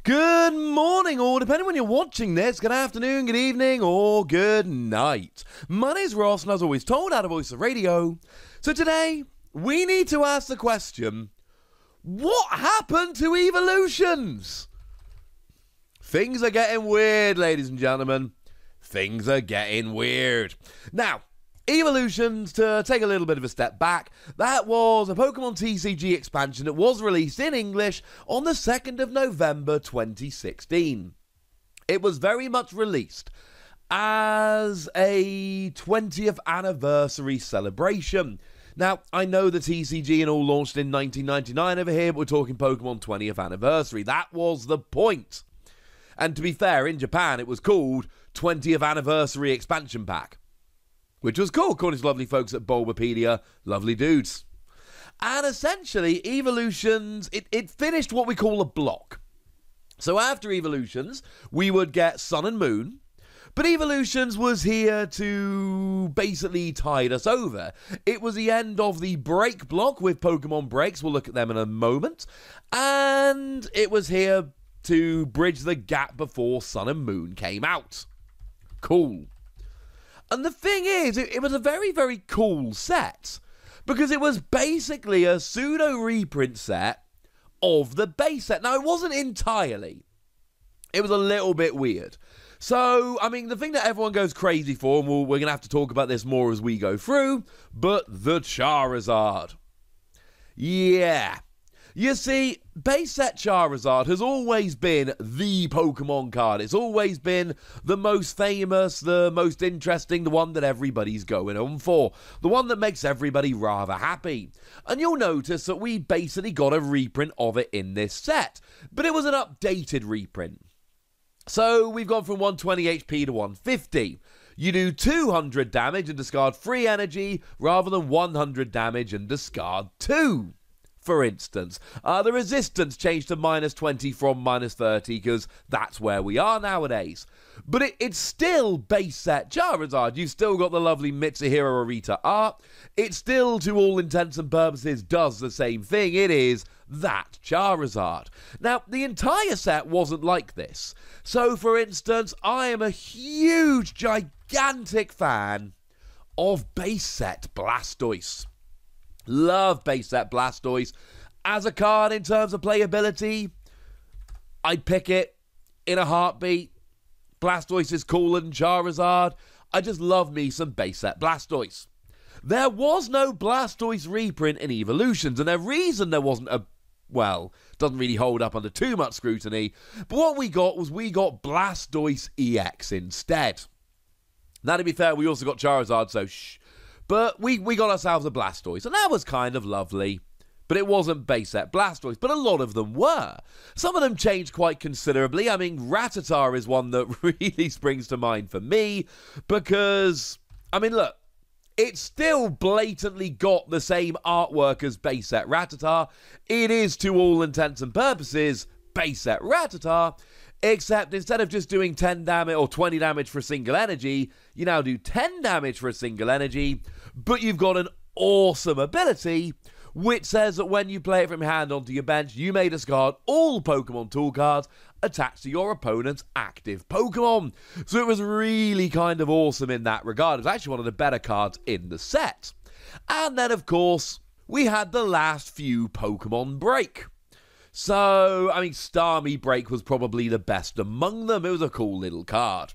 Good morning, or depending when you're watching this, good afternoon, good evening, or good night. My name's Ross, and as always told, out of Voice of Radio. So today, we need to ask the question, what happened to Evolutions? Things are getting weird, ladies and gentlemen. Things are getting weird. Now, Evolutions, to take a little bit of a step back, that was a Pokemon TCG expansion that was released in English on the 2nd of November 2016. It was very much released as a 20th anniversary celebration. Now, I know the TCG and all launched in 1999 over here, but we're talking Pokemon 20th anniversary. That was the point. And to be fair, in Japan, it was called 20th Anniversary Expansion Pack, which was cool, according to lovely folks at Bulbapedia. Lovely dudes. And essentially, Evolutions, it finished what we call a block. So after Evolutions, we would get Sun and Moon. But Evolutions was here to basically tide us over. It was the end of the break block with Pokemon Breaks. We'll look at them in a moment. And it was here to bridge the gap before Sun and Moon came out. Cool. And the thing is, it was a very, very cool set, because it was basically a pseudo-reprint set of the base set. Now, it wasn't entirely. It was a little bit weird. So, I mean, the thing that everyone goes crazy for, and we're going to have to talk about this more as we go through, but the Charizard. Yeah. You see, base set Charizard has always been the Pokemon card. It's always been the most famous, the most interesting, the one that everybody's going on for. The one that makes everybody rather happy. And you'll notice that we basically got a reprint of it in this set. But it was an updated reprint. So we've gone from 120 HP to 150. You do 200 damage and discard 3 energy, rather than 100 damage and discard 2. For instance, the resistance changed to -20 from -30, because that's where we are nowadays. But it's still base set Charizard. You've still got the lovely Mitsuhiro Arita art. It still, to all intents and purposes, does the same thing. It is that Charizard. Now, the entire set wasn't like this. So, for instance, I am a huge, gigantic fan of base set Blastoise. Love base set Blastoise. As a card in terms of playability, I'd pick it in a heartbeat. Blastoise is cooler than Charizard. I just love me some base set Blastoise. There was no Blastoise reprint in Evolutions, and the reason there wasn't a, well, doesn't really hold up under too much scrutiny, but what we got was Blastoise EX instead. Now, to be fair, we also got Charizard, so shh. But we got ourselves a Blastoise, and that was kind of lovely. But it wasn't base set Blastoise, but a lot of them were. Some of them changed quite considerably. I mean, Rattata is one that really springs to mind for me, because, I mean, look, it's still blatantly got the same artwork as base set Rattata. It is, to all intents and purposes, base set Rattata. Except instead of just doing 10 damage or 20 damage for a single energy, you now do 10 damage for a single energy, but you've got an awesome ability which says that when you play it from your hand onto your bench, you may discard all Pokemon tool cards attached to your opponent's active Pokemon. So it was really kind of awesome in that regard. It was actually one of the better cards in the set. And then, of course, we had the last few Pokemon Break. So, I mean, Starmie Break was probably the best among them. It was a cool little card.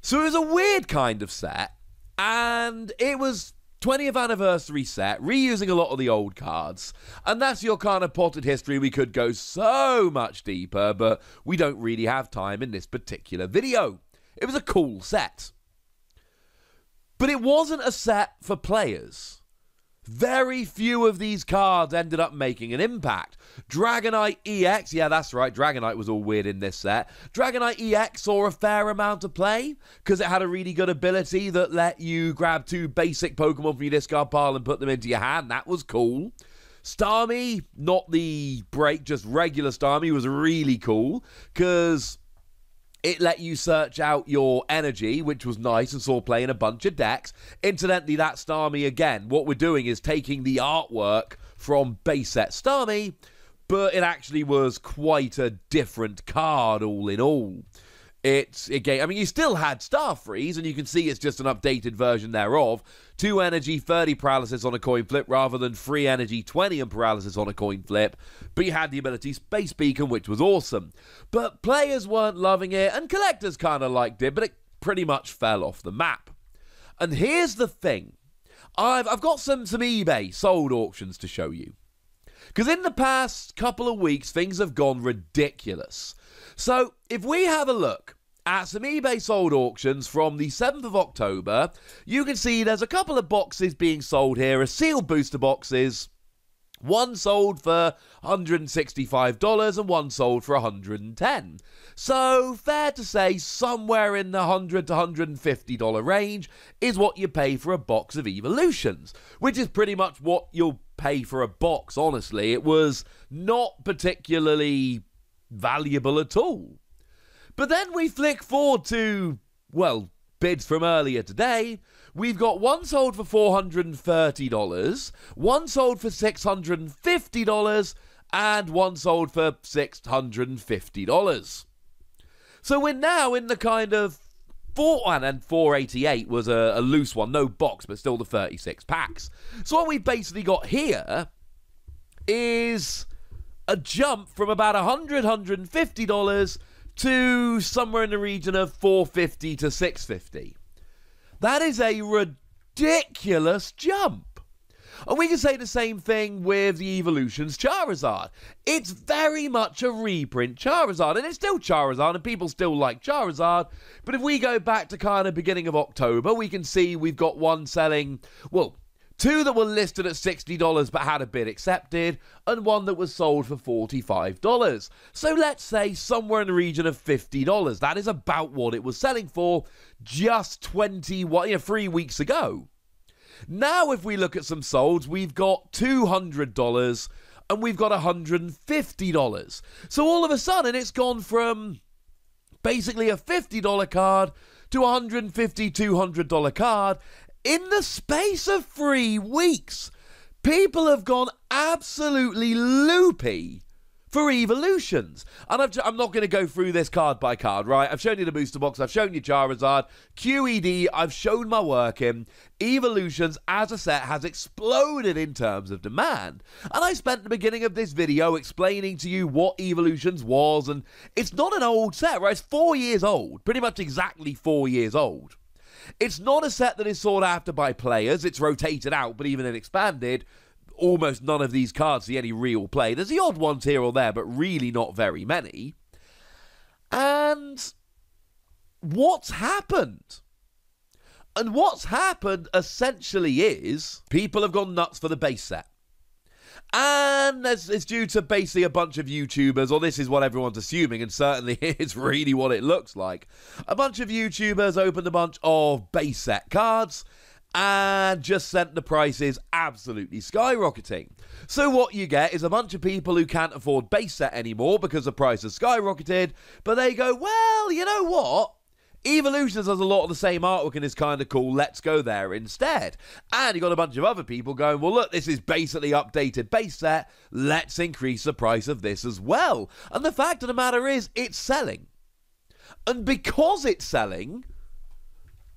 So it was a weird kind of set, and it was 20th anniversary set, reusing a lot of the old cards. And that's your kind of potted history. We could go so much deeper, but we don't really have time in this particular video. It was a cool set. But it wasn't a set for players. Very few of these cards ended up making an impact. Dragonite EX, yeah, that's right, Dragonite was all weird in this set. Dragonite EX saw a fair amount of play, because it had a really good ability that let you grab 2 basic Pokemon from your discard pile and put them into your hand. That was cool. Starmie, not the break, just regular Starmie, was really cool, because it let you search out your energy, which was nice, and saw play in a bunch of decks. Incidentally, that Starmie, again, what we're doing is taking the artwork from base set Starmie, but it actually was quite a different card all in all. Again, I mean, you still had Star Freeze, and you can see it's just an updated version thereof. 2 energy, 30 paralysis on a coin flip, rather than 3 energy, 20 and paralysis on a coin flip. But you had the ability Space Beacon, which was awesome. But players weren't loving it, and collectors kind of liked it, but it pretty much fell off the map. And here's the thing. I've got some eBay sold auctions to show you. Because in the past couple of weeks, things have gone ridiculous. So, if we have a look at some eBay sold auctions from the 7th of October, you can see there's a couple of boxes being sold here, as sealed booster boxes. One sold for $165 and one sold for $110. So, fair to say, somewhere in the $100 to $150 range is what you pay for a box of Evolutions, which is pretty much what you'll pay for a box, honestly. It was not particularly valuable at all. But then we flick forward to, well, bids from earlier today. We've got one sold for $430, one sold for $650, and one sold for $650. So we're now in the kind of and 488 was a loose one, no box, but still the 36 packs. So what we basically got here is a jump from about $100, $150 to somewhere in the region of $450 to $650. That is a ridiculous jump. And we can say the same thing with the Evolutions Charizard. It's very much a reprint Charizard, and it's still Charizard, and people still like Charizard. But if we go back to kind of beginning of October, we can see we've got one selling, well, 2 that were listed at $60 but had a bid accepted, and one that was sold for $45. So let's say somewhere in the region of $50. That is about what it was selling for just 3 weeks ago. Now, if we look at some solds, we've got $200 and we've got $150. So all of a sudden, it's gone from basically a $50 card to a $150, $200 card in the space of 3 weeks. People have gone absolutely loopy for Evolutions. And I'm not going to go through this card by card, right? I've shown you the booster box, I've shown you Charizard, QED, I've shown my work in. Evolutions as a set has exploded in terms of demand. And I spent the beginning of this video explaining to you what Evolutions was, and it's not an old set, right? It's 4 years old, pretty much exactly 4 years old. It's not a set that is sought after by players, it's rotated out, but even then expanded, almost none of these cards see any real play. There's the odd ones here or there, but really not very many. And what's happened? And what's happened essentially is people have gone nuts for the base set. And it's due to basically a bunch of YouTubers, or this is what everyone's assuming, and certainly it's really what it looks like. A bunch of YouTubers opened a bunch of base set cards and just sent the prices absolutely skyrocketing. So what you get is a bunch of people who can't afford base set anymore because the price has skyrocketed, but they go, well, you know what? Evolutions has a lot of the same artwork and is kind of cool, let's go there instead. And you got a bunch of other people going, well look, this is basically updated base set, let's increase the price of this as well. And the fact of the matter is, it's selling. And because it's selling,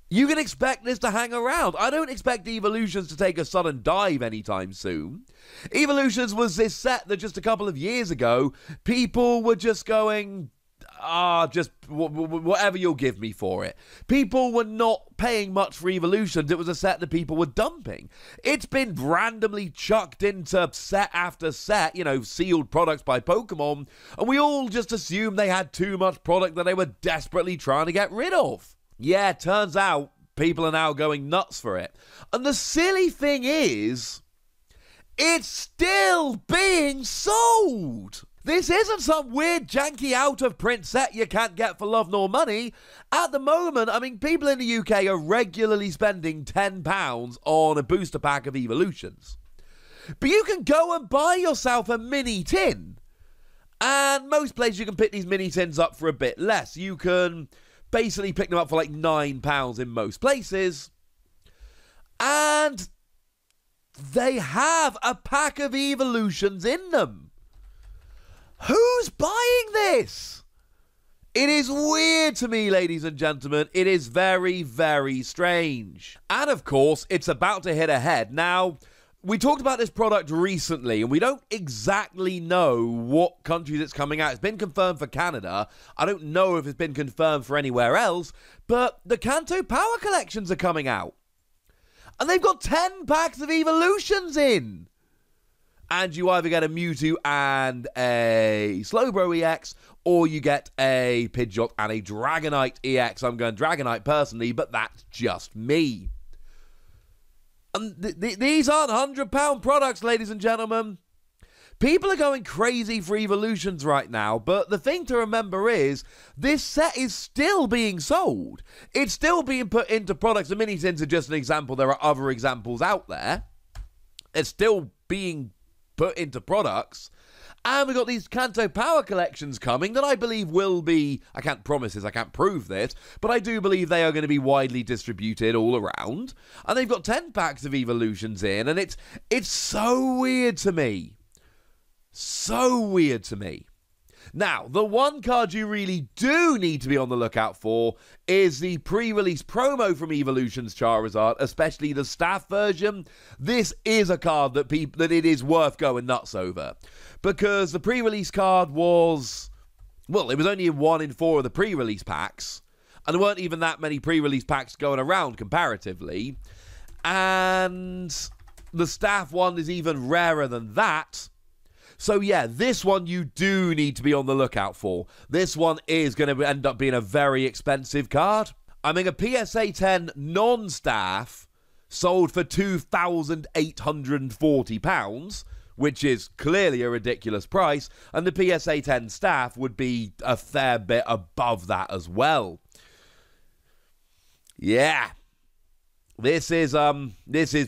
you can expect this to hang around. I don't expect Evolutions to take a sudden dive anytime soon. Evolutions was this set that just a couple of years ago, people were just going, just whatever you'll give me for it. People were not paying much for Evolutions. It was a set that people were dumping. It's been randomly chucked into set after set, sealed products by Pokemon, and we all just assumed they had too much product that they were desperately trying to get rid of. Yeah, turns out people are now going nuts for it. And the silly thing is, it's still being sold. This isn't some weird, janky, out-of-print set you can't get for love nor money. At the moment, people in the UK are regularly spending £10 on a booster pack of Evolutions. But you can go and buy yourself a mini tin. And most places you can pick these mini tins up for a bit less. You can basically pick them up for like £9 in most places. And they have a pack of Evolutions in them. Who's buying this? It is weird to me, ladies and gentlemen. It is very, very strange. And of course, it's about to hit ahead. Now, we talked about this product recently, and we don't exactly know what countries it's coming out. It's been confirmed for Canada. I don't know if it's been confirmed for anywhere else, but the Kanto Power Collections are coming out. And they've got 10 packs of Evolutions in. And you either get a Mewtwo and a Slowbro EX, or you get a Pidgeot and a Dragonite EX. I'm going Dragonite personally, but that's just me. And these aren't £100 products, ladies and gentlemen. People are going crazy for Evolutions right now, but the thing to remember is this set is still being sold. It's still being put into products. The mini tins are just an example. There are other examples out there. It's still being put into products. And we've got these Kanto Power Collections coming that I believe will be, I can't promise this, I can't prove this, but I do believe they are going to be widely distributed all around. And they've got 10 packs of Evolutions in, and it's so weird to me. So weird to me. Now, the one card you really do need to be on the lookout for is the pre-release promo from Evolutions Charizard, especially the staff version. This is a card that it is worth going nuts over, because the pre-release card was, well, it was only in 1 in 4 of the pre-release packs, and there weren't even that many pre-release packs going around comparatively, and the staff one is even rarer than that. So yeah, this one you do need to be on the lookout for. This one is going to end up being a very expensive card. I mean, a PSA 10 non-staff sold for £2,840, which is clearly a ridiculous price, and the PSA 10 staff would be a fair bit above that as well. Yeah. This is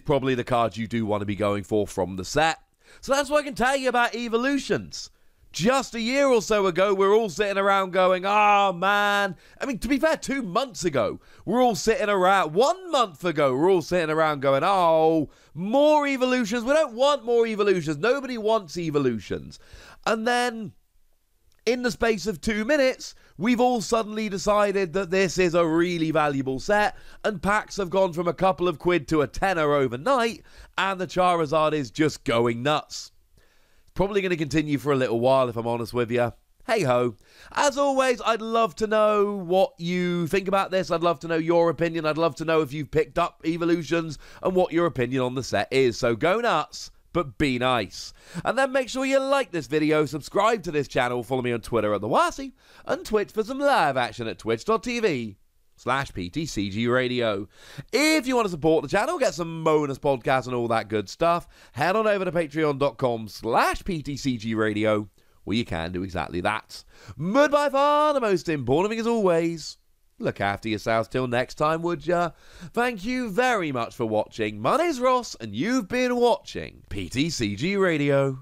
probably the card you do want to be going for from the set. So that's what I can tell you about Evolutions. Just a year or so ago, we're all sitting around going, oh, man. I mean, to be fair, 2 months ago, we're all sitting around. 1 month ago, we're all sitting around going, oh, more Evolutions. We don't want more Evolutions. Nobody wants Evolutions. And then, in the space of 2 minutes, we've all suddenly decided that this is a really valuable set, and packs have gone from a couple of quid to a tenner overnight, and the Charizard is just going nuts. It's probably going to continue for a little while, if I'm honest with you. Hey-ho. As always, I'd love to know what you think about this. I'd love to know your opinion. I'd love to know if you've picked up Evolutions and what your opinion on the set is. So go nuts, but be nice. And then make sure you like this video, subscribe to this channel, follow me on Twitter at TheWasi, and Twitch for some live action at twitch.tv/PTCG Radio. If you want to support the channel, get some bonus podcasts and all that good stuff, head on over to patreon.com/PTCG Radio, where you can do exactly that. But by far, the most important thing as always, look after yourselves till next time, would ya? Thank you very much for watching. My name's Ross, and you've been watching PTCG Radio.